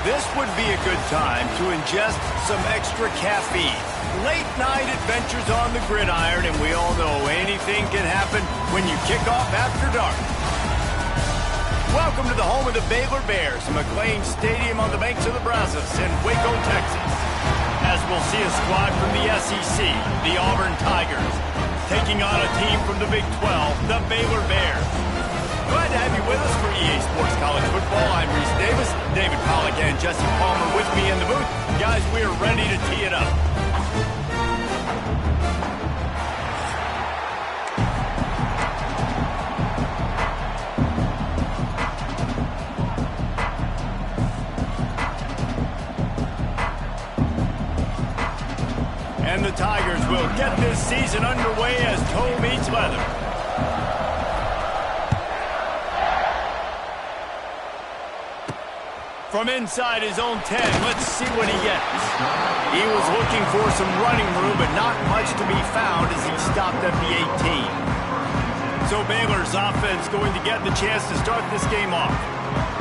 This would be a good time to ingest some extra caffeine. Late night adventures on the gridiron, and we all know anything can happen when you kick off after dark. Welcome to the home of the Baylor Bears, McLean Stadium on the banks of the Brazos in Waco, Texas. As we'll see a squad from the SEC, the Auburn Tigers, taking on a team from the Big 12, the Baylor Bears. Glad to have you with us for EA Sports College Football. I'm Reese Davis, David Pollack, and Jesse Palmer with me in the booth. Guys, we are ready to tee it up. And the Tigers will get this season underway as toe meets leather. From inside his own 10, let's see what he gets. He was looking for some running room, but not much to be found as he stopped at the 18. So Baylor's offense going to get the chance to start this game off.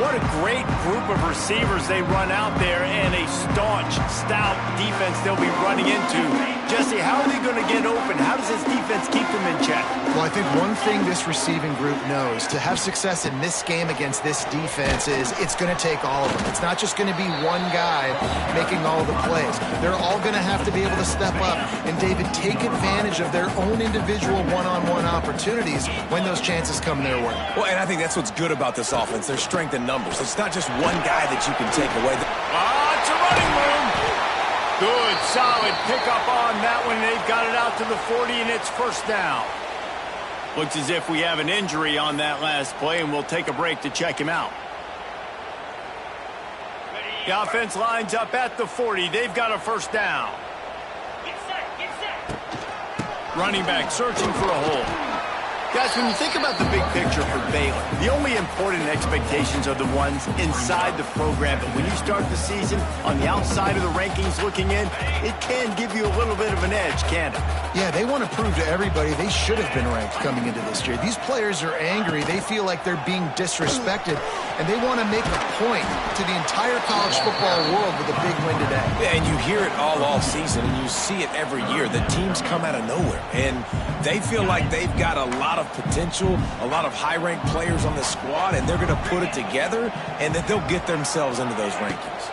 What a great group of receivers they run out there, and a staunch, stout defense they'll be running into. Jesse, how are they going to get open? How does this defense keep them in check? Well, I think one thing this receiving group knows to have success in this game against this defense is it's going to take all of them. It's not just going to be one guy making all the plays. They're all going to have to be able to step up and, David, take advantage of their own individual one-on-one opportunities when those chances come their way. Well, and I think that's what's good about this offense. Their strength in numbers. It's not just one guy that you can take away. It's a running room. Good, solid pickup on that one. They've got it out to the 40, and it's first down. Looks as if we have an injury on that last play, and we'll take a break to check him out. The offense lines up at the 40. They've got a first down. Get set. Running back searching for a hole. Guys, when you think about the big picture for Baylor, the only important expectations are the ones inside the program. But when you start the season on the outside of the rankings looking in, it can give you a little bit of an edge, can't it? Yeah, they want to prove to everybody they should have been ranked coming into this year. These players are angry. They feel like they're being disrespected, and they want to make a point to the entire college football world with a big win today. Yeah, and you hear it all season, and you see it every year. The teams come out of nowhere, and they feel like they've got a lot of potential, a lot of high-ranked players on the squad, and they're going to put it together, and that they'll get themselves into those rankings.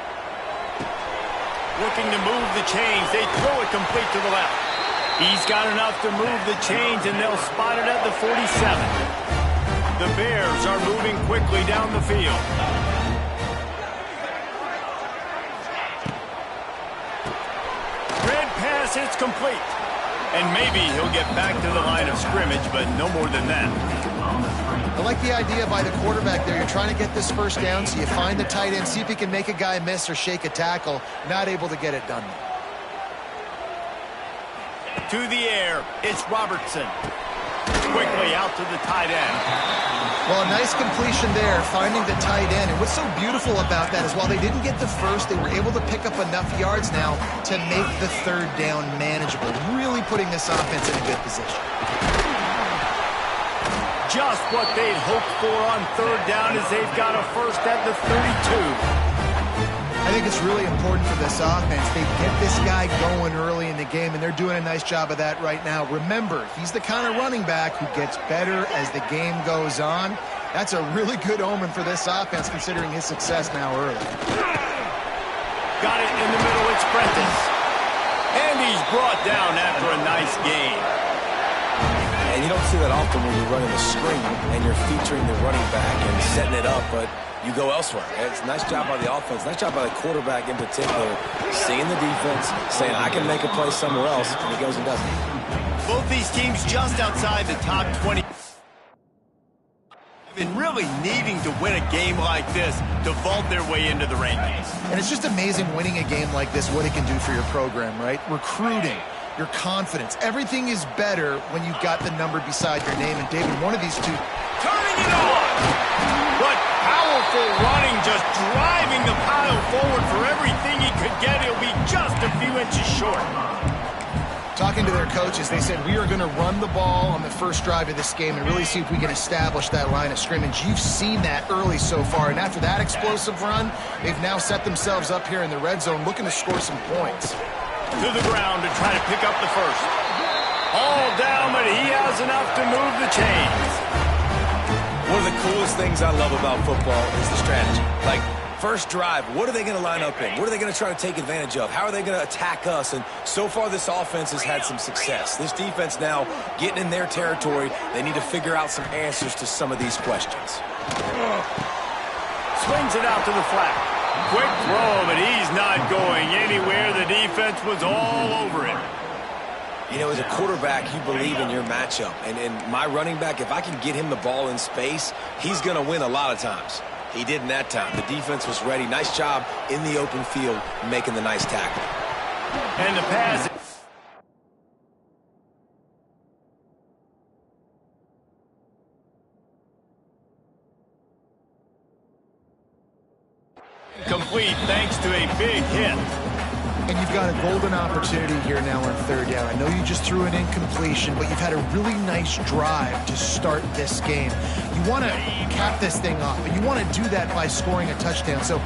Looking to move the chains. They throw it complete to the left. He's got enough to move the chains, and they'll spot it at the 47. The Bears are moving quickly down the field. Red pass, it's complete. And maybe he'll get back to the line of scrimmage, but no more than that. I like the idea by the quarterback there. You're trying to get this first down, so you find the tight end, see if he can make a guy miss or shake a tackle. Not able to get it done. To the air, it's Robertson. Quickly out to the tight end. Well, a nice completion there, finding the tight end. And what's so beautiful about that is while they didn't get the first, they were able to pick up enough yards now to make the third down manageable, really putting this offense in a good position. Just what they'd hoped for on third down as they've got a first at the 32. I think it's really important for this offense. They get this guy going early in the game, and they're doing a nice job of that right now. Remember, he's the kind of running back who gets better as the game goes on. That's a really good omen for this offense, considering his success now early. Got it in the middle, it's Prentice. And he's brought down after a nice game. And you don't see that often when you're running a screen and you're featuring the running back and setting it up, but you go elsewhere. It's a nice job by the offense, nice job by the quarterback in particular, seeing the defense, saying, I can make a play somewhere else, and he goes and does it. Both these teams just outside the top 20. Been really needing to win a game like this to vault their way into the rankings. And it's just amazing winning a game like this, what it can do for your program, right? Recruiting, your confidence. Everything is better when you've got the number beside your name. And, David, one of these two. Turning it on! What powerful running, just driving the pile forward for everything he could get. He'll be just a few inches short. Talking to their coaches, they said, we are going to run the ball on the first drive of this game and really see if we can establish that line of scrimmage. You've seen that early so far, and after that explosive run, they've now set themselves up here in the red zone looking to score some points. To the ground to try to pick up the first. All down, but he has enough to move the chains. One of the coolest things I love about football is the strategy. Like, first drive, what are they going to line up in? What are they going to try to take advantage of? How are they going to attack us? And so far, this offense has had some success. This defense now getting in their territory. They need to figure out some answers to some of these questions. Swings it out to the flat. Quick throw, but he's not going anywhere. The defense was all over him. You know, as a quarterback, you believe in your matchup. And my running back, if I can get him the ball in space, he's going to win a lot of times. He did in that time. The defense was ready. Nice job in the open field making the nice tackle. And the pass. Complete thanks to a big hit. And you've got a golden opportunity here now on third down. I know you just threw an incompletion, but you've had a really nice drive to start this game. You want to cap this thing off, and you want to do that by scoring a touchdown. So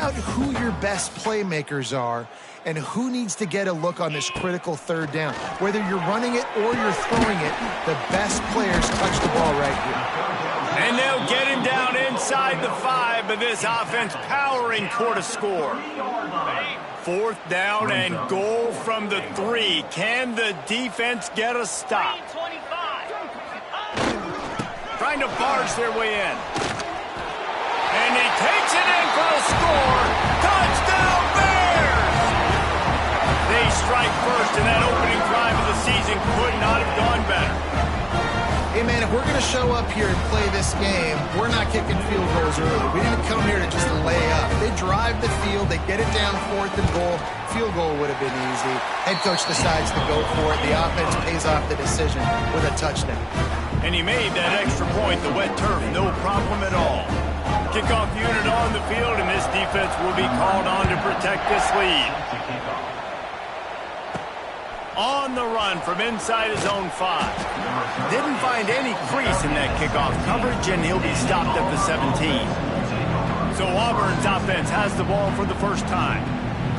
out who your best playmakers are and who needs to get a look on this critical third down. Whether you're running it or you're throwing it, the best players touch the ball right here. And they'll get him down inside the 5, but this offense powering toward a score. Fourth down and goal from the 3. Can the defense get a stop? Trying to barge their way in. And he takes it in for the score. Touchdown, Bears! They strike first, and that opening drive of the season could not have gone better. Hey, man, if we're going to show up here and play this game, we're not kicking field goals early. We didn't come here to just lay up. They drive the field. They get it down 4th and goal. Field goal would have been easy. Head coach decides to go for it. The offense pays off the decision with a touchdown. And he made that extra point, the wet turf, no problem at all. Kickoff unit on the field, and this defense will be called on to protect this lead. On the run from inside his own 5. Didn't find any crease in that kickoff coverage, and he'll be stopped at the 17. So Auburn's offense has the ball for the first time.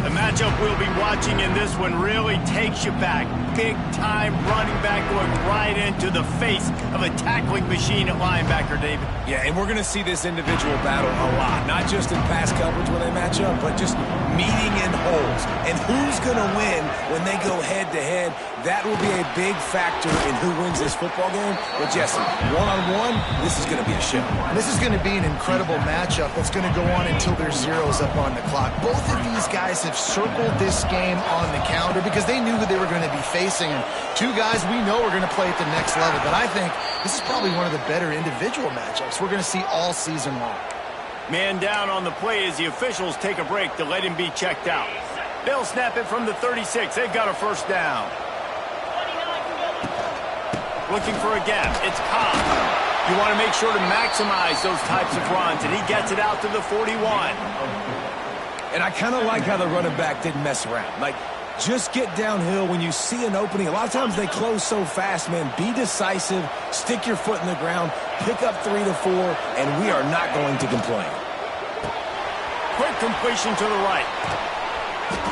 The matchup we'll be watching in this one really takes you back. Big-time running back going right into the face of a tackling machine at linebacker, David. Yeah, and we're going to see this individual battle a lot. Not just in pass coverage when they match up, but just meeting in holes. And who's going to win when they go head-to-head? That will be a big factor in who wins this football game. But, Jesse, one-on-one, this is going to be a show. This is going to be an incredible matchup that's going to go on until there's zeros up on the clock. Both of these guys have circled this game on the calendar because they knew who they were going to be facing. And two guys we know are going to play at the next level. But I think this is probably one of the better individual matchups we're going to see all season long. Man down on the play as the officials take a break to let him be checked out. They'll snap it from the 36. They've got a first down. Looking for a gap. It's Cobb. You want to make sure to maximize those types of runs, and he gets it out to the 41. And I kind of like how the running back didn't mess around. Like, just get downhill when you see an opening. A lot of times they close so fast, man. Be decisive, stick your foot in the ground, pick up 3 to 4, and we are not going to complain. Quick completion to the right.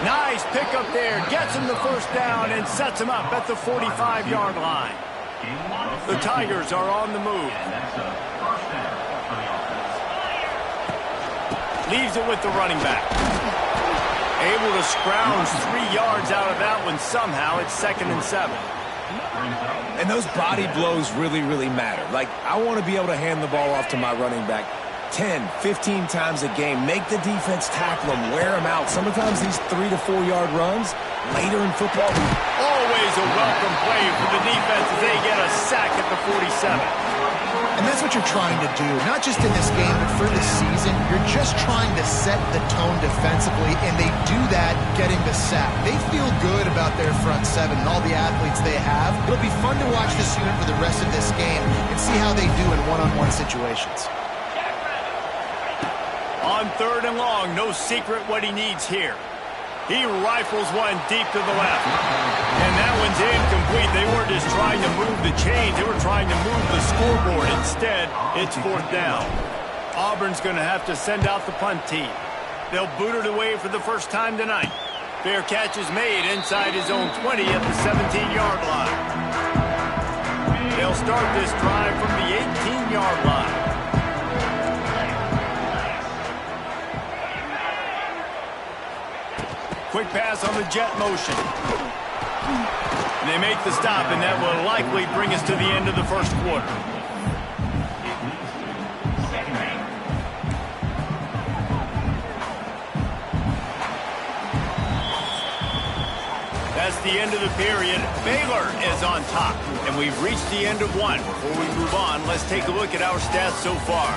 Nice pickup there. Gets him the first down and sets him up at the 45-yard line. The Tigers are on the move. Leaves it with the running back. Able to scrounge 3 yards out of that one somehow. It's 2nd and 7. And those body blows really, really matter. Like, I want to be able to hand the ball off to my running back 10, 15 times a game. Make the defense tackle them, wear them out. Sometimes these 3 to 4 yard runs later in football. Always a welcome play for the defense as they get a sack at the 47. And that's what you're trying to do, not just in this game, but for this season. You're just trying to set the tone defensively, and they do that getting the sack. They feel good about their front seven and all the athletes they have. It'll be fun to watch this unit for the rest of this game and see how they do in one-on-one situations. On 3rd and long, no secret what he needs here. He rifles one deep to the left. And that one's incomplete. They weren't just trying to move the chains. They were trying to move the scoreboard. Instead, it's 4th down. Auburn's going to have to send out the punt team. They'll boot it away for the first time tonight. Fair catch is made inside his own 20 at the 17-yard line. They'll start this drive from the 18-yard line. Quick pass on the jet motion. And they make the stop, and that will likely bring us to the end of the first quarter. That's the end of the period. Baylor is on top, and we've reached the end of one. Before we move on, let's take a look at our stats so far.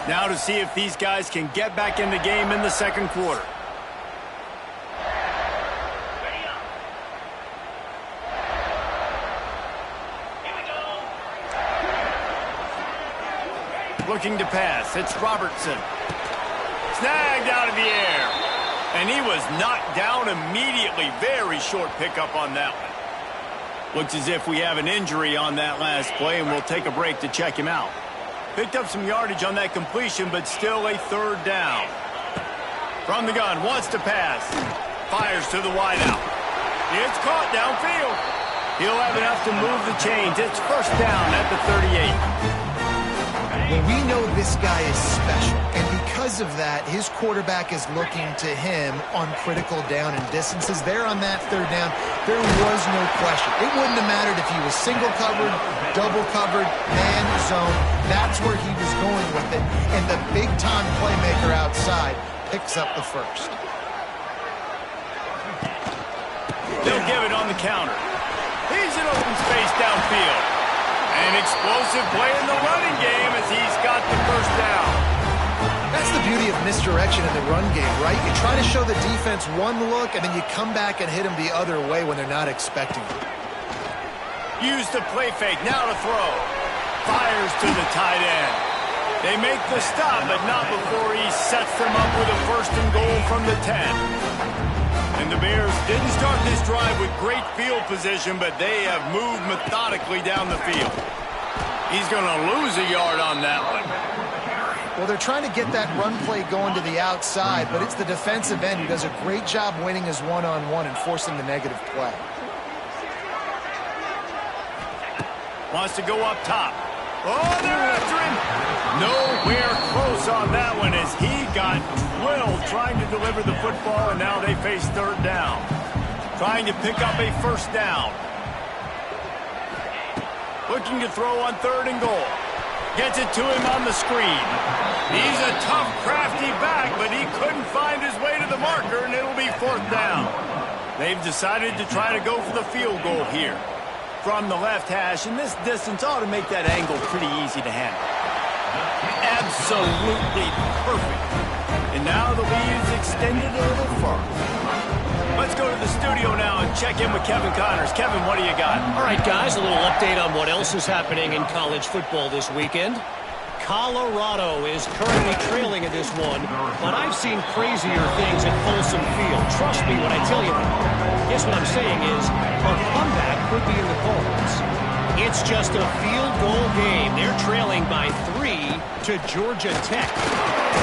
Now to see if these guys can get back in the game in the second quarter. Looking to pass. It's Robertson. Snagged out of the air. And he was knocked down immediately. Very short pickup on that one. Looks as if we have an injury on that last play, and we'll take a break to check him out. Picked up some yardage on that completion, but still a 3rd down. From the gun, wants to pass. Fires to the wideout. It's caught downfield. He'll have enough to move the chains. It's 1st down at the 38. Well, we know this guy is special, and because of that, his quarterback is looking to him on critical down and distances. There on that 3rd down, there was no question. It wouldn't have mattered if he was single covered, double covered, man, zone. That's where he was going with it, and the big-time playmaker outside picks up the first. They'll give it on the counter. He's in open space downfield. An explosive play in the running game as he's got the 1st down. That's the beauty of misdirection in the run game, right? You try to show the defense one look, and then you come back and hit them the other way when they're not expecting it. Use the play fake, now to throw. Fires to the tight end. They make the stop, but not before he sets them up with a 1st and goal from the 10. And the Bears didn't start this drive with great field position, but they have moved methodically down the field. He's going to lose a yard on that one. Well, they're trying to get that run play going to the outside, but it's the defensive end who does a great job winning his one-on-one and forcing the negative play. Wants to go up top. Oh, they're after him. Nowhere close on that one as he got drilled trying to deliver the football, and now they face 3rd down. Trying to pick up a 1st down. Looking to throw on 3rd and goal. Gets it to him on the screen. He's a tough, crafty back, but he couldn't find his way to the marker, and it'll be 4th down. They've decided to try to go for the field goal here from the left hash, and this distance ought to make that angle pretty easy to handle. Absolutely perfect. And now the lead is extended a little further. Let's go to the studio now and check in with Kevin Connors. Kevin, what do you got? All right, guys, a little update on what else is happening in college football this weekend. Colorado is currently trailing in this one, but I've seen crazier things at Folsom Field. Trust me when I tell you that. Guess what I'm saying is a comeback could be in the cards. It's just a field goal game. They're trailing by 3 to Georgia Tech.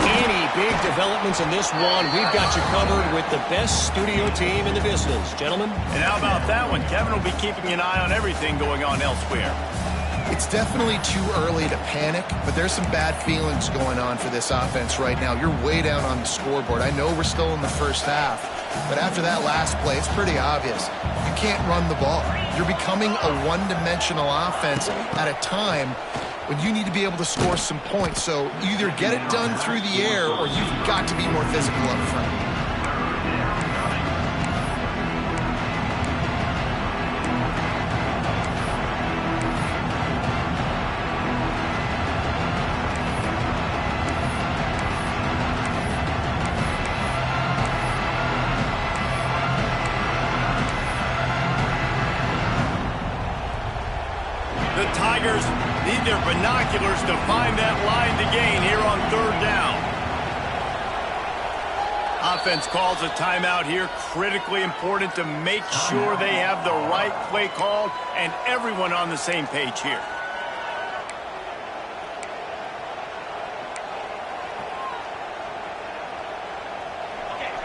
Any big developments in this one, we've got you covered with the best studio team in the business. Gentlemen? And how about that one? Kevin will be keeping an eye on everything going on elsewhere. It's definitely too early to panic, but there's some bad feelings going on for this offense right now. You're way down on the scoreboard. I know we're still in the 1st half, but after that last play, it's pretty obvious. You can't run the ball. You're becoming a one-dimensional offense at a time when you need to be able to score some points. So either get it done through the air or you've got to be more physical up front. The Tigers need their binoculars to find that line to gain here on 3rd down. Offense calls a timeout here. Critically important to make sure they have the right play called and everyone on the same page here.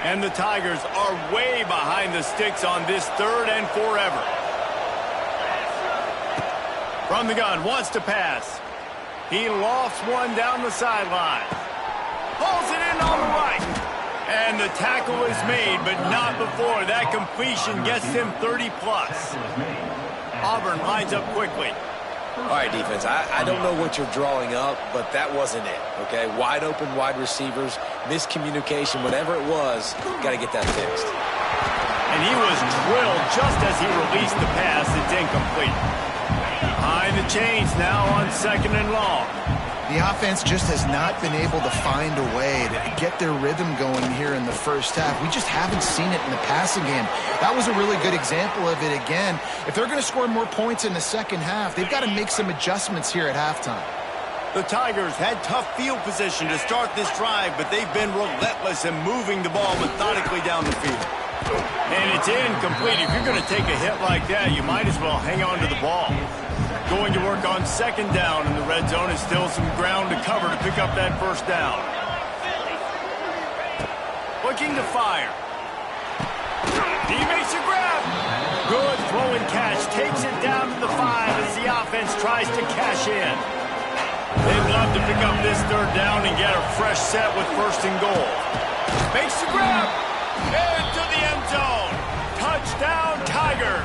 And the Tigers are way behind the sticks on this 3rd and forever. From the gun, wants to pass. He lofts one down the sideline. Pulls it in on the right. And the tackle is made, but not before. That completion gets him 30-plus. Auburn lines up quickly. All right, defense, I don't know what you're drawing up, but that wasn't it, okay? Wide open wide receivers, miscommunication, whatever it was, got to get that fixed. And he was drilled just as he released the pass. It's incomplete. Behind the chains now on 2nd and long. The offense just has not been able to find a way to get their rhythm going here in the 1st half. We just haven't seen it in the passing game. That was a really good example of it again. If they're going to score more points in the 2nd half, they've got to make some adjustments here at halftime. The Tigers had tough field position to start this drive, but they've been relentless in moving the ball methodically down the field. And it's incomplete. If you're going to take a hit like that, you might as well hang on to the ball. Going to work on 2nd down in the red zone. Is still some ground to cover to pick up that 1st down. Looking to fire. He makes a grab. Good throw and catch. Takes it down to the 5 as the offense tries to cash in. They'd love to pick up this 3rd down and get a fresh set with 1st and goal. Makes the grab. Into the end zone. Touchdown, Tigers.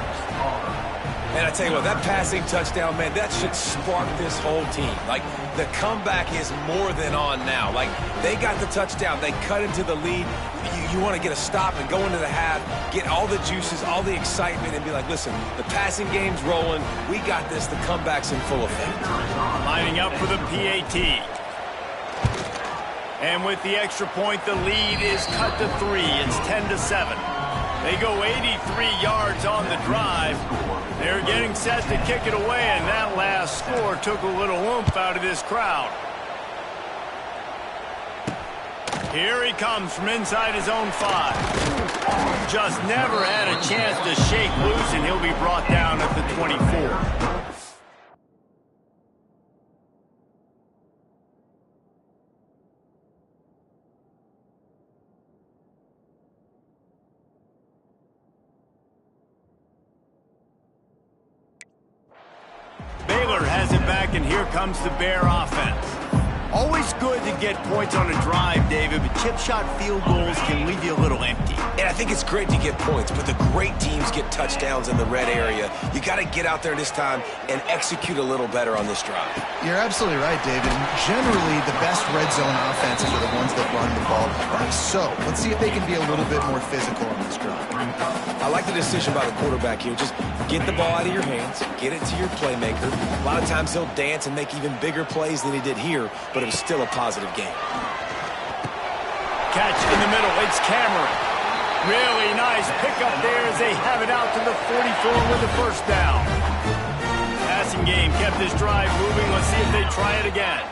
And I tell you what, that passing touchdown, man, that should spark this whole team. Like, the comeback is more than on now. Like, they got the touchdown. They cut into the lead. You want to get a stop and go into the half, get all the juices, all the excitement, and be like, listen, the passing game's rolling. We got this. The comeback's in full effect. Lining up for the PAT. And with the extra point, the lead is cut to 3. It's 10-7. They go 83 yards on the drive. They're getting set to kick it away, and that last score took a little oomph out of this crowd. Here he comes from inside his own 5. Just never had a chance to shake loose, and he'll be brought down at the 24. Baylor has it back, and here comes the Bear offense. Always good to get points on a drive, David, but chip shot field goals can leave you a little empty. And I think it's great to get points, but the great teams get touchdowns in the red area. You got to get out there this time and execute a little better on this drive. You're absolutely right, David. Generally, the best red zone offenses are the ones that run the ball. So, let's see if they can be a little bit more physical on this drive. I like the decision by the quarterback here. Just get the ball out of your hands, get it to your playmaker. A lot of times he'll dance and make even bigger plays than he did here, but it was still a positive game. Catch in the middle. It's Cameron. Really nice pickup there as they have it out to the 44 with the first down. Passing game kept this drive moving. Let's see if they try it again.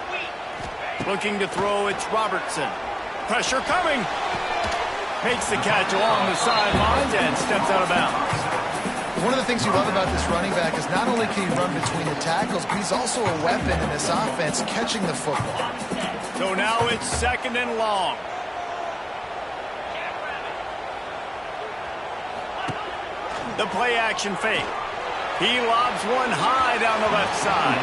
Looking to throw, it's Robertson. Pressure coming. Makes the catch along the sidelines and steps out of bounds. One of the things you love about this running back is not only can he run between the tackles, but he's also a weapon in this offense catching the football. So now it's 2nd and long. The play action fake. He lobs one high down the left side.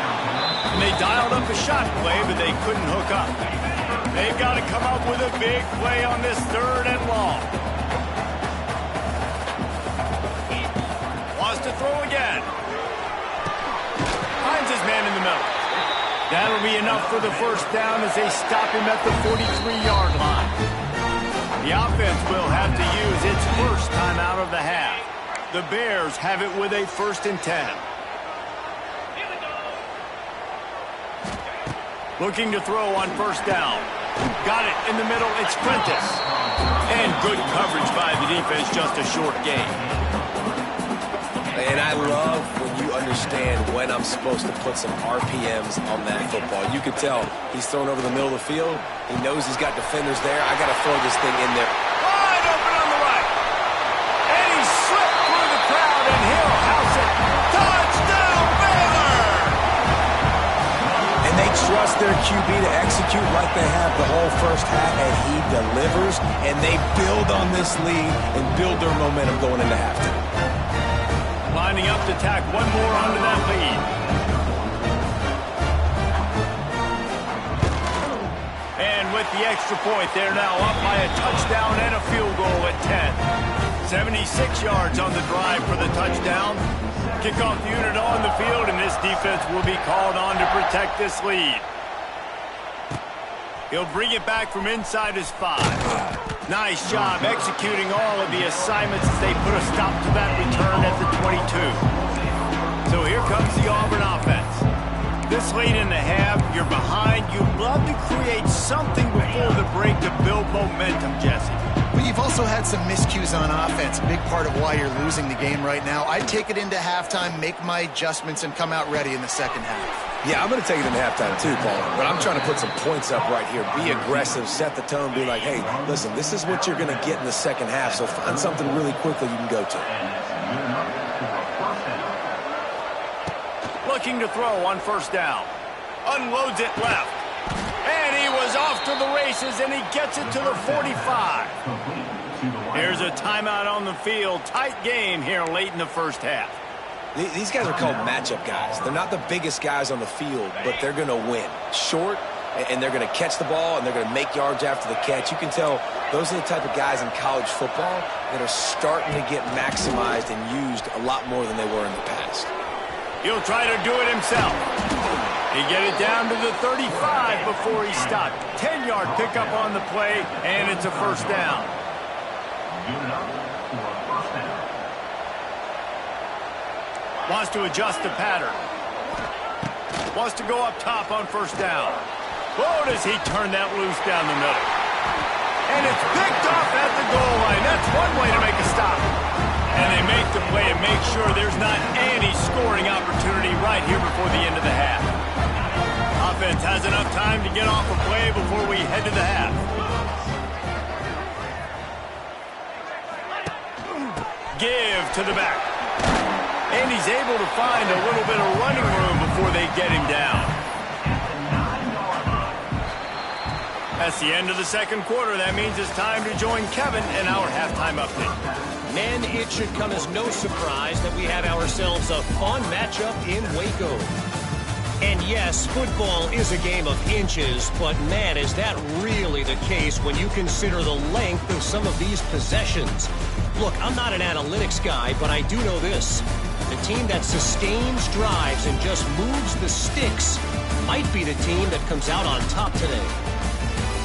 And they dialed up a shot play, but they couldn't hook up. They've got to come up with a big play on this 3rd and long. Wants to throw again. Finds his man in the middle. That'll be enough for the first down as they stop him at the 43-yard line. The offense will have to use its first time out of the half. The Bears have it with a 1st and 10. Looking to throw on 1st down. Got it in the middle. It's Prentice. And good coverage by the defense. Just a short gain. And I love when you understand when I'm supposed to put some RPMs on that football. You can tell he's thrown over the middle of the field. He knows he's got defenders there. I got to throw this thing in there. Wide open on the right. And he slipped through the crowd, and he'll house it. Touchdown, Baylor! And they trust their QB to execute like they have the whole first half, and he delivers. And they build on this lead and build their momentum going into halftime. Lining up to tack one more onto that lead. And with the extra point, they're now up by a touchdown and a field goal at 10. 76 yards on the drive for the touchdown. Kickoff unit on the field, and this defense will be called on to protect this lead. He'll bring it back from inside his 5. Nice job executing all of the assignments as they put a stop to that return at the 22. So here comes the Auburn offense. This late in the half, you're behind. You'd love to create something before the break to build momentum, Jesse. But you've also had some miscues on offense, a big part of why you're losing the game right now. I'd take it into halftime, make my adjustments, and come out ready in the second half. Yeah, I'm going to take it into halftime too, Paul. But I'm trying to put some points up right here. Be aggressive, set the tone, be like, hey, listen, this is what you're going to get in the second half, so find something really quickly you can go to. Looking to throw on 1st down. Unloads it left. And he was off to the races, and he gets it to the 45. Here's a timeout on the field. Tight game here late in the first half. These guys are called matchup guys. They're not the biggest guys on the field, but they're going to win. Short, and they're going to catch the ball, and they're going to make yards after the catch. You can tell those are the type of guys in college football that are starting to get maximized and used a lot more than they were in the past. He'll try to do it himself. He get it down to the 35 before he stopped. 10-yard pickup on the play, and it's a 1st down. Wants to adjust the pattern. Wants to go up top on 1st down. Oh, does he turn that loose down the middle. And it's picked off at the goal line. That's one way to make a stop. And they make the play and make sure there's not any scoring opportunity right here before the end of the half. Offense has enough time to get off a play before we head to the half. Give to the back. And he's able to find a little bit of running room before they get him down. That's the end of the second quarter. That means it's time to join Kevin in our halftime update. Men, it should come as no surprise that we have ourselves a fun matchup in Waco. And yes, football is a game of inches, but man, is that really the case when you consider the length of some of these possessions. Look, I'm not an analytics guy, but I do know this. The team that sustains drives and just moves the sticks might be the team that comes out on top today.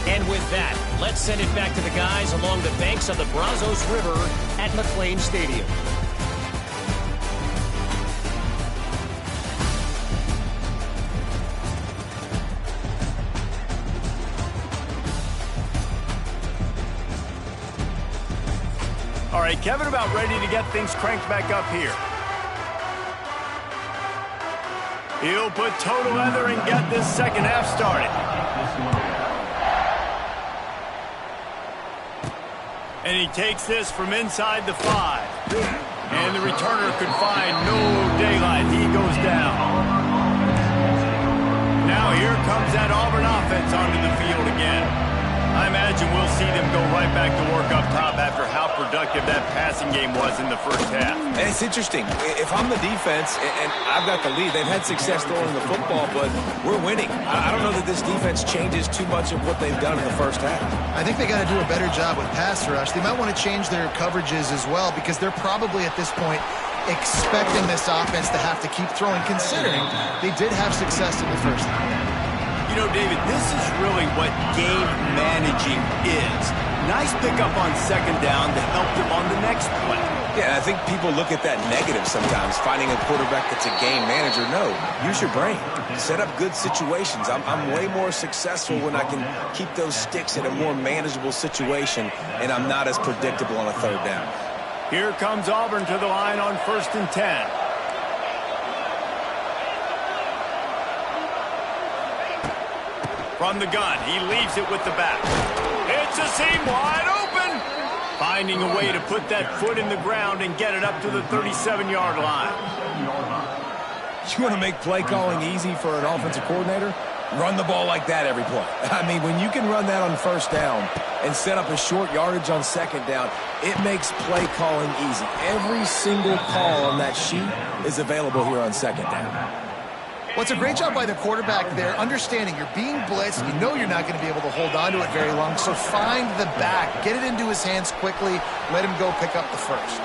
And with that, let's send it back to the guys along the banks of the Brazos River at McLean Stadium. All right, Kevin about ready to get things cranked back up here. He'll put toe to leather and get this second half started. And he takes this from inside the 5. And the returner could find no daylight. He goes down. Now here comes that Auburn offense onto the field again. I imagine we'll see them go right back to work up top after how productive that passing game was in the first half. And it's interesting. If I'm the defense and I've got the lead, they've had success throwing the football, but we're winning. I don't know that this defense changes too much of what they've done in the first half. I think they got to do a better job with pass rush. They might want to change their coverages as well because they're probably at this point expecting this offense to have to keep throwing, considering they did have success in the first half. You know, David, this is really what game managing is. Nice pickup on second down to help them on the next play. Yeah, I think people look at that negative sometimes, finding a quarterback that's a game manager. No, use your brain. Set up good situations. I'm way more successful when I can keep those sticks in a more manageable situation, and I'm not as predictable on a third down. Here comes Auburn to the line on 1st and 10. From the gun, he leaves it with the back. It's a seam wide open. Finding a way to put that foot in the ground and get it up to the 37-yard line. You want to make play calling easy for an offensive coordinator? Run the ball like that every play. I mean, when you can run that on first down and set up a short yardage on second down, it makes play calling easy. Every single call on that sheet is available here on second down. Well, it's a great job by the quarterback there, understanding you're being blitzed. You know you're not going to be able to hold on to it very long, so find the back. Get it into his hands quickly. Let him go pick up the first.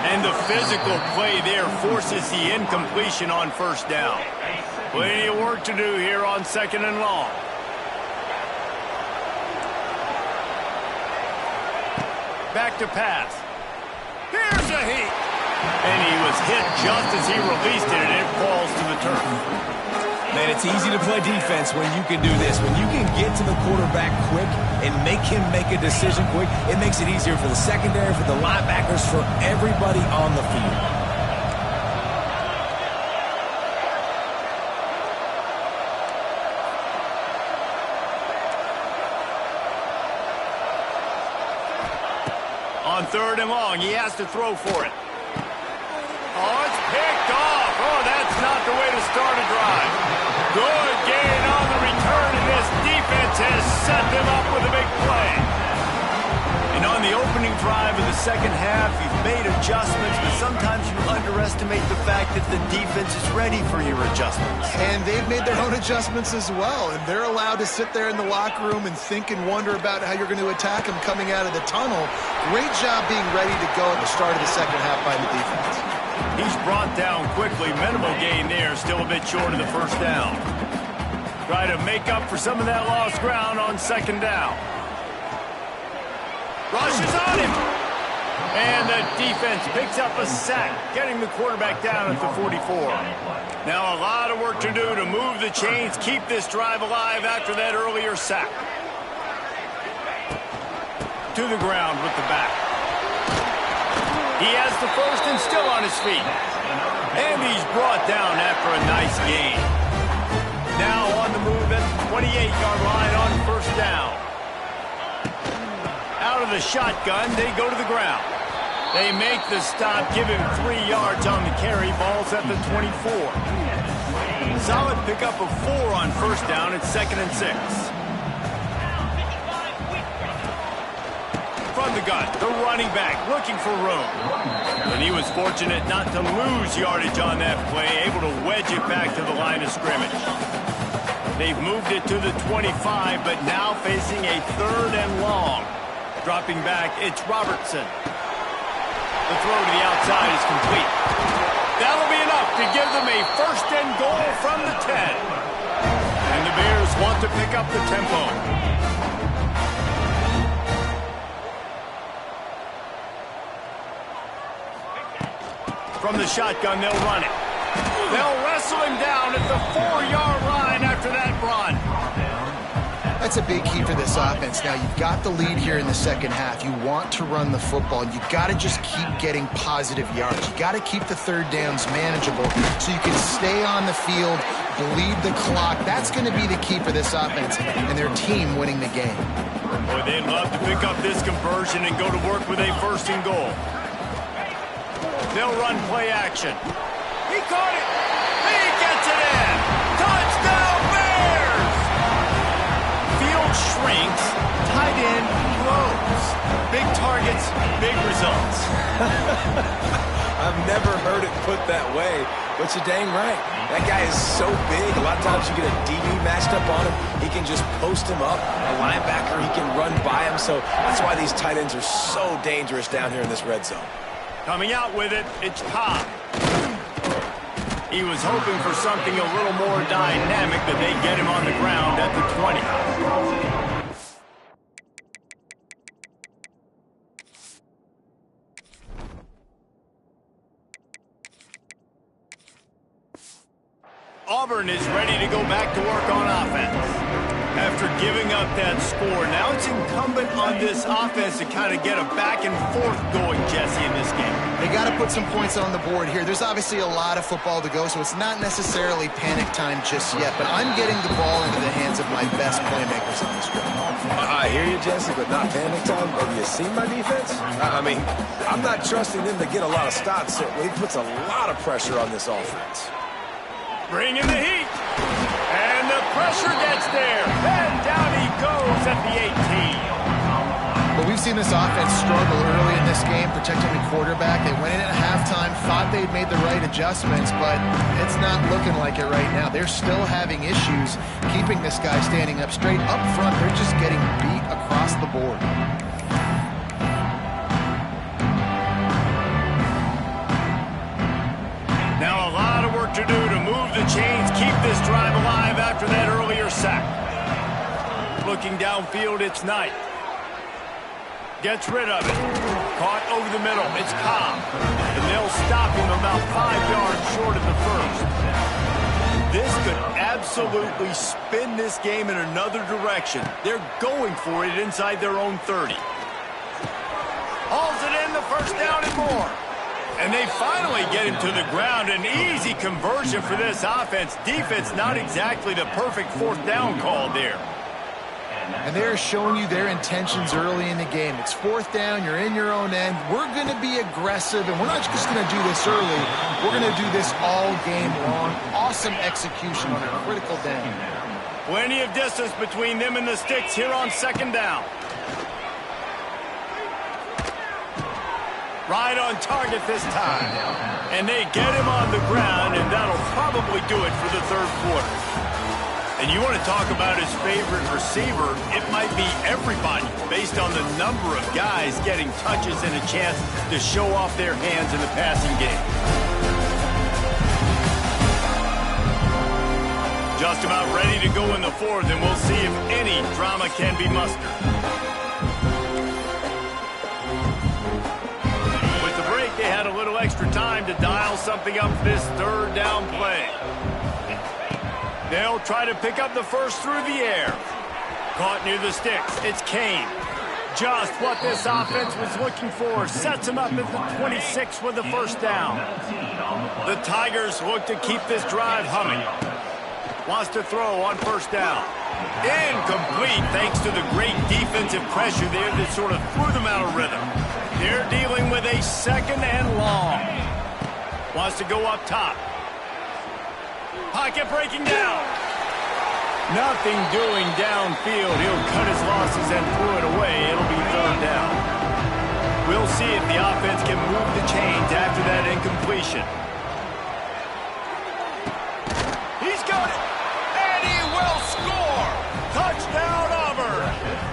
And the physical play there forces the incompletion on first down. Plenty of work to do here on second and long. Back to pass. Here's a heat. And he was hit just as he released it, and it falls to the turf. Man, it's easy to play defense when you can do this. When you can get to the quarterback quick and make him make a decision quick, it makes it easier for the secondary, for the linebackers, for everybody on the field. On 3rd and long, he has to throw for it. Oh, it's picked off. Oh, that's not the way to start a drive. Good gain on the return, and this defense has set them up with a big play. And on the opening drive of the second half, you've made adjustments, but sometimes you underestimate the fact that the defense is ready for your adjustments. And they've made their own adjustments as well, and they're allowed to sit there in the locker room and think and wonder about how you're going to attack them coming out of the tunnel. Great job being ready to go at the start of the second half by the defense. He's brought down quickly. Minimal gain there, still a bit short of the first down. Try to make up for some of that lost ground on second down. Rush is on him. And the defense picks up a sack, getting the quarterback down at the 44. Now a lot of work to do to move the chains, keep this drive alive after that earlier sack. To the ground with the back. He has the first and still on his feet. And he's brought down after a nice gain. Now on the move at the 28-yard line on first down. Out of the shotgun, they go to the ground. They make the stop, give him 3 yards on the carry. Ball's at the 24. Solid pickup of 4 on first down. It's 2nd and 6. From the gun, the running back looking for room. And he was fortunate not to lose yardage on that play, able to wedge it back to the line of scrimmage. They've moved it to the 25, but now facing a 3rd and long. Dropping back, it's Robertson. The throw to the outside is complete. That'll be enough to give them a 1st and goal from the 10. And the Bears want to pick up the tempo. From the shotgun, they'll run it. They'll wrestle him down at the 4-yard line after that run. That's a big key for this offense. Now, you've got the lead here in the second half. You want to run the football. You've got to just keep getting positive yards. You've got to keep the 3rd downs manageable so you can stay on the field, bleed the clock. That's going to be the key for this offense and their team winning the game. Boy, they'd love to pick up this conversion and go to work with a 1st and goal. They'll run play action. He caught it. He gets it in. Touchdown, Bears! Field shrinks. Tight end grows. Big targets, big results. I've never heard it put that way, but you're dang right. That guy is so big. A lot of times you get a DB matched up on him. He can just post him up. A linebacker, he can run by him. So that's why these tight ends are so dangerous down here in this red zone. Coming out with it, it's Cobb. He was hoping for something a little more dynamic, but they get him on the ground at the 20. Auburn is ready to go back to work on offense. After giving up that score, now it's incumbent on this offense to kind of get a back and forth going, Jesse, in this game. They got to put some points on the board here. There's obviously a lot of football to go, so it's not necessarily panic time just yet, but I'm getting the ball into the hands of my best playmakers in this game. I hear you, Jesse, but not panic time. Have you seen my defense? I mean, I'm not trusting them to get a lot of stops, so it puts a lot of pressure on this offense. Bring in the heat. And the pressure gets there. And down he goes at the 18. But we've seen this offense struggle early in this game, protecting the quarterback. They went in at halftime, thought they'd made the right adjustments, but it's not looking like it right now. They're still having issues keeping this guy standing up straight. Up front, they're just getting beat across the board. Now a lot of work to do to move the chains, keep this drive alive after that earlier sack. Looking downfield, it's Knight. Gets rid of it. Caught over the middle. It's Cobb. And they'll stop him about 5 yards short of the first. This could absolutely spin this game in another direction. They're going for it inside their own 30. Hauls it in, the first down and more. And they finally get him to the ground. An easy conversion for this offense. Defense, not exactly the perfect 4th down call there. And they're showing you their intentions early in the game. It's 4th down, you're in your own end. We're going to be aggressive, and we're not just going to do this early. We're going to do this all game long. Awesome execution on a critical down. Plenty of distance between them and the sticks here on 2nd down. Right on target this time. And they get him on the ground, and that'll probably do it for the 3rd quarter. And you want to talk about his favorite receiver, it might be everybody based on the number of guys getting touches and a chance to show off their hands in the passing game. Just about ready to go in the 4th, and we'll see if any drama can be mustered. they had a little extra time to dial something up for this third down play. They'll try to pick up the first through the air. Caught near the sticks. It's Kane. Just what this offense was looking for. Sets him up at the 26 with the first down. The Tigers look to keep this drive humming. Wants to throw on first down. Incomplete thanks to the great defensive pressure there that sort of threw them out of rhythm. They're dealing with a second and long. Wants to go up top. Pocket breaking down. Nothing doing downfield. He'll cut his losses and throw it away. It'll be third down. We'll see if the offense can move the chains after that incompletion. He's got it. And he will score. Touchdown, Auburn.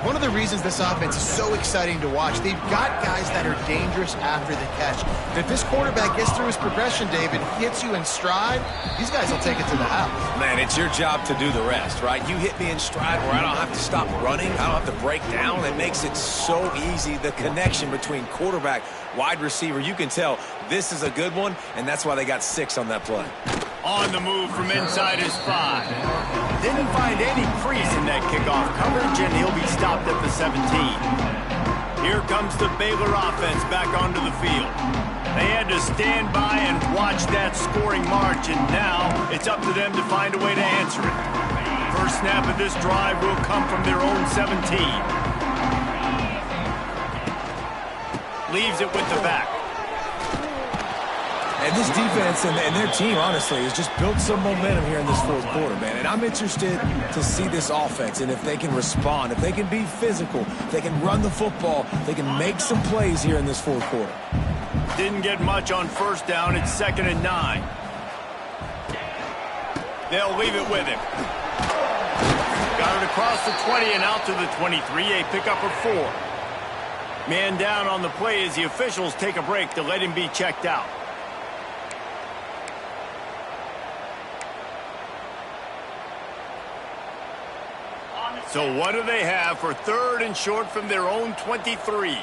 One of the reasons this offense is so exciting to watch, they've got guys that are dangerous after the catch. If this quarterback gets through his progression, David, hits you in stride, these guys will take it to the house. Man, it's your job to do the rest, right? You hit me in stride where I don't have to stop running. I don't have to break down. It makes it so easy. The connection between quarterback, wide receiver, you can tell this is a good one, and that's why they got 6 on that play. On the move from inside his 5. Didn't find any crease in that kickoff coverage, and he'll be stopped at the 17. Here comes the Baylor offense back onto the field. They had to stand by and watch that scoring march, and now it's up to them to find a way to answer it. First snap of this drive will come from their own 17. Leaves it with the back. And this defense and their team, honestly, has just built some momentum here in this fourth quarter, man. And I'm interested to see this offense and if they can respond, if they can be physical, if they can run the football, they can make some plays here in this fourth quarter. Didn't get much on first down. It's 2nd and 9. They'll leave it with him. Got it across the 20 and out to the 23. A pickup of 4. Man down on the play as the officials take a break to let him be checked out. So what do they have for 3rd and short from their own 23?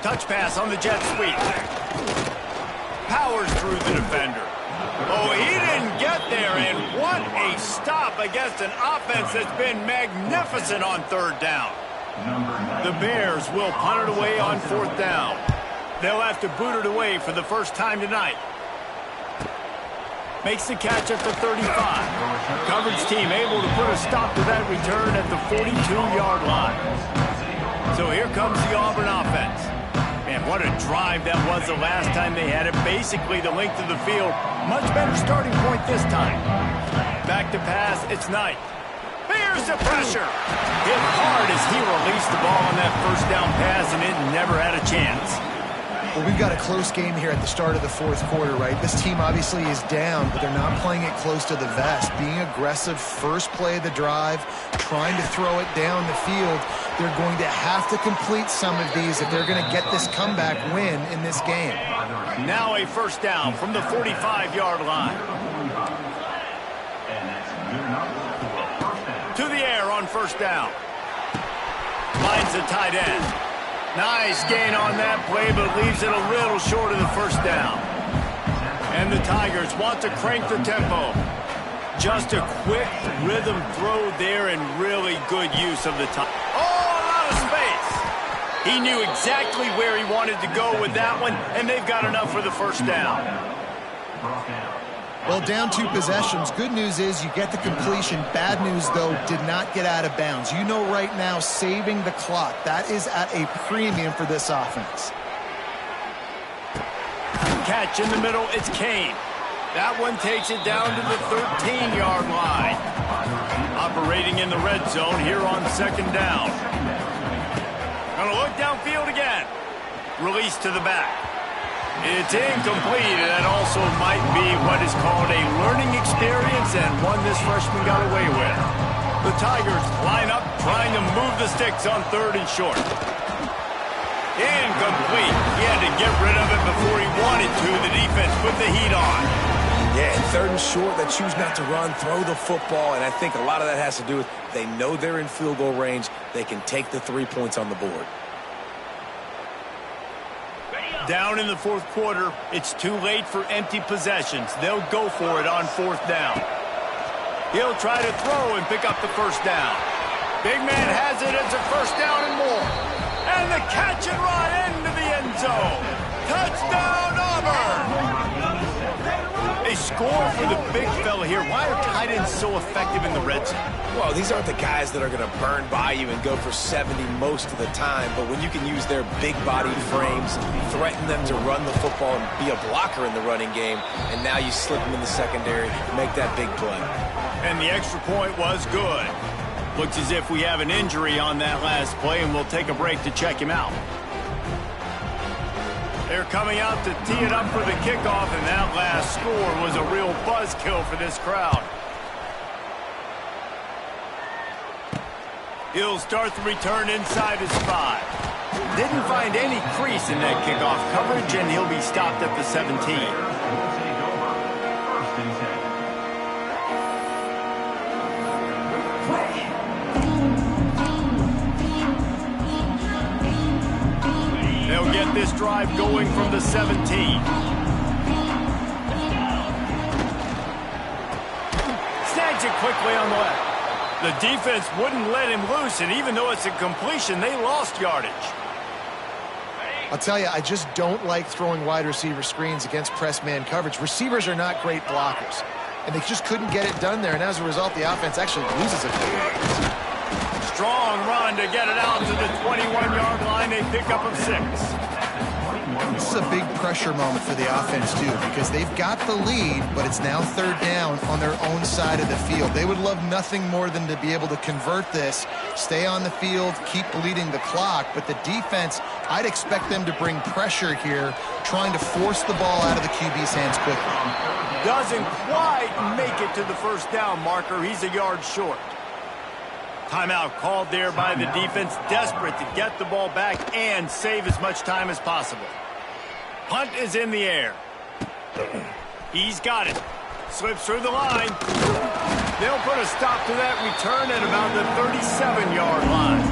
Touch pass on the jet sweep. Powers through the defender. Oh, he didn't get there, and what a stop against an offense that's been magnificent on 3rd down. The Bears will punt it away on 4th down. They'll have to boot it away for the first time tonight. Makes the catch at the 35. Coverage team able to put a stop to that return at the 42-yard line. So here comes the Auburn offense. Man, what a drive that was the last time they had it. Basically the length of the field. Much better starting point this time. Back to pass, it's Knight. Bears the pressure. Hit hard as he released the ball on that first down pass, and it never had a chance. Well, we've got a close game here at the start of the fourth quarter, right? This team obviously is down, but they're not playing it close to the vest. Being aggressive, first play of the drive, trying to throw it down the field. They're going to have to complete some of these if they're going to get this comeback win in this game. Now a first down from the 45-yard line. To the air on first down. Finds the tight end. Nice gain on that play, but leaves it a little short of the first down. And the Tigers want to crank the tempo. Just a quick rhythm throw there and really good use of the time. Oh, a lot of space. He knew exactly where he wanted to go with that one, and they've got enough for the first down. Well, down 2 possessions. Good news is you get the completion. Bad news, though, did not get out of bounds. You know right now, saving the clock, that is at a premium for this offense. Catch in the middle, it's Kane. That one takes it down to the 13-yard line. Operating in the red zone here on 2nd down. Gonna look downfield again. Release to the back. It's incomplete, and that also might be what is called a learning experience and one this freshman got away with. The Tigers line up trying to move the sticks on 3rd and short. Incomplete. He had to get rid of it before he wanted to. The defense put the heat on. Yeah, and 3rd and short, they choose not to run, throw the football, and I think a lot of that has to do with they know they're in field goal range. They can take the 3 points on the board. Down in the 4th quarter, it's too late for empty possessions. They'll go for it on 4th down. He'll try to throw and pick up the 1st down. Big man has it. It's a 1st down and more. And the catch and run into the end zone. Touchdown, Auburn! They score for the big fella here. Why are tight ends so effective in the red zone? Well, these aren't the guys that are going to burn by you and go for 70 most of the time, but when you can use their big-bodied frames, threaten them to run the football and be a blocker in the running game, and now you slip them in the secondary, make that big play. And the extra point was good. Looks as if we have an injury on that last play, and we'll take a break to check him out. They're coming out to tee it up for the kickoff, and that last score was a real buzzkill for this crowd. He'll start the return inside his 5. Didn't find any crease in that kickoff coverage, and he'll be stopped at the 17. They'll get this drive going from the 17. Snags it quickly on the left. The defense wouldn't let him loose, and even though it's a completion, they lost yardage. I'll tell you, I just don't like throwing wide receiver screens against press man coverage. Receivers are not great blockers, and they just couldn't get it done there, and as a result, the offense actually loses a few. Strong run to get it out to the 21-yard line. They pick up of 6. This is a big pressure moment for the offense, too, because they've got the lead, but it's now 3rd down on their own side of the field. They would love nothing more than to be able to convert this, stay on the field, keep bleeding the clock, but the defense, I'd expect them to bring pressure here, trying to force the ball out of the QB's hands quickly. Doesn't quite make it to the 1st down marker. He's a yard short. Timeout called there by the defense, desperate to get the ball back and save as much time as possible. Punt is in the air. He's got it. Slips through the line. They'll put a stop to that return at about the 37-yard line.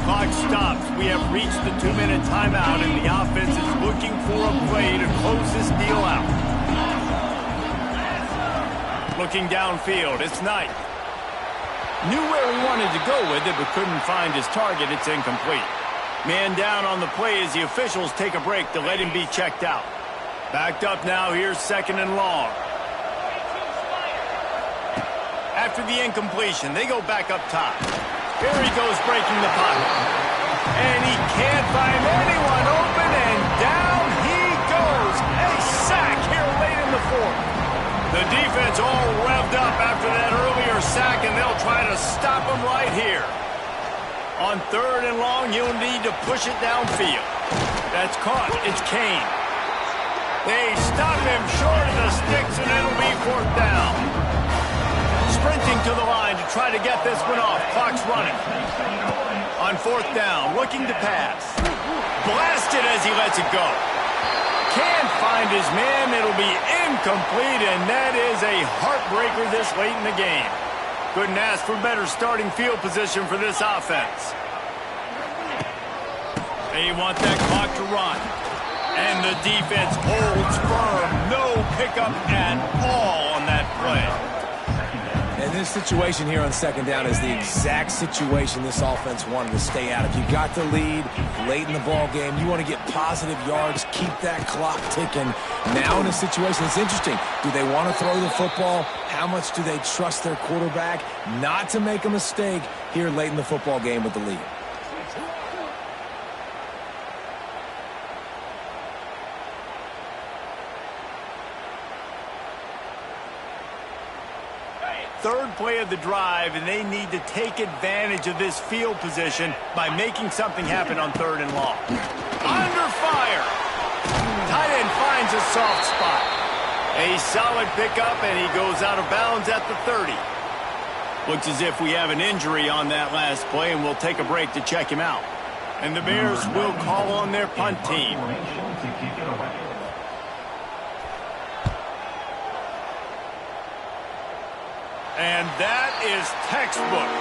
Clock stops. We have reached the 2-minute timeout, and the offense is looking for a play to close this deal out. Looking downfield, it's Knight. Knew where he wanted to go with it, but couldn't find his target. It's incomplete. Man down on the play as the officials take a break to let him be checked out. Backed up now, here's 2nd and long. After the incompletion, they go back up top. Here he goes breaking the pocket. And he can't find anyone open, and down he goes. A sack here late in the 4th. The defense all revved up after that earlier sack, and they'll try to stop him right here. On 3rd and long, you'll need to push it downfield. That's caught. It's Kane. They stop him short of the sticks, and it'll be 4th down. Sprinting to the line to try to get this one off. Clock's running. On 4th down, looking to pass. Blasted as he lets it go. Can't find his man. It'll be incomplete, and that is a heartbreaker this late in the game. Couldn't ask for better starting field position for this offense. They want that clock to run. And the defense holds firm. No pickup at all on that play. And this situation here on 2nd down is the exact situation this offense wanted to stay out of. You got the lead late in the ball game. You want to get positive yards, keep that clock ticking. Now in a situation that's interesting, do they want to throw the football? How much do they trust their quarterback not to make a mistake here late in the football game with the lead? Third play of the drive, and they need to take advantage of this field position by making something happen on 3rd and long. Under fire. Tight end finds a soft spot. A solid pickup, and he goes out of bounds at the 30. Looks as if we have an injury on that last play, and we'll take a break to check him out. And the Bears will call on their punt team. And that is textbook.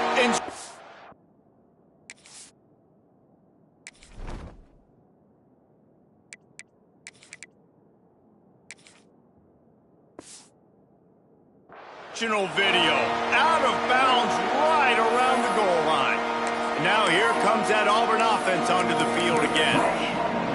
Video out of bounds right around the goal line. And now here comes that Auburn offense onto the field again.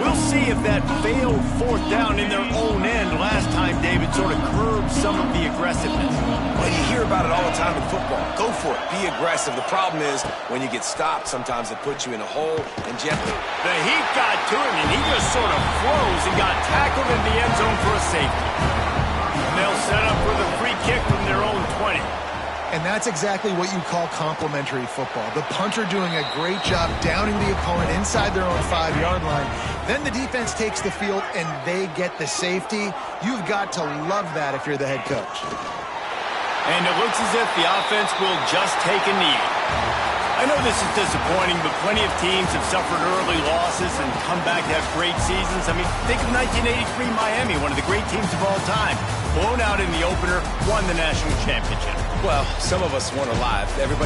We'll see if that failed fourth down in their own end last time, David, sort of curbed some of the aggressiveness. Well, you hear about it all the time in football. Go for it. Be aggressive. The problem is when you get stopped, sometimes it puts you in a hole and jeopardy. The heat got to him, and he just sort of froze and got tackled in the end zone for a safety. And they'll set up for the free kick from their own 20. And that's exactly what you call complementary football. The punter doing a great job downing the opponent inside their own 5-yard line. Then the defense takes the field and they get the safety. You've got to love that if you're the head coach. And it looks as if the offense will just take a knee. I know this is disappointing, but plenty of teams have suffered early losses and come back to have great seasons. I mean, think of 1983 Miami, one of the great teams of all time. Blown out in the opener, won the national championship. Well, some of us weren't alive. Everybody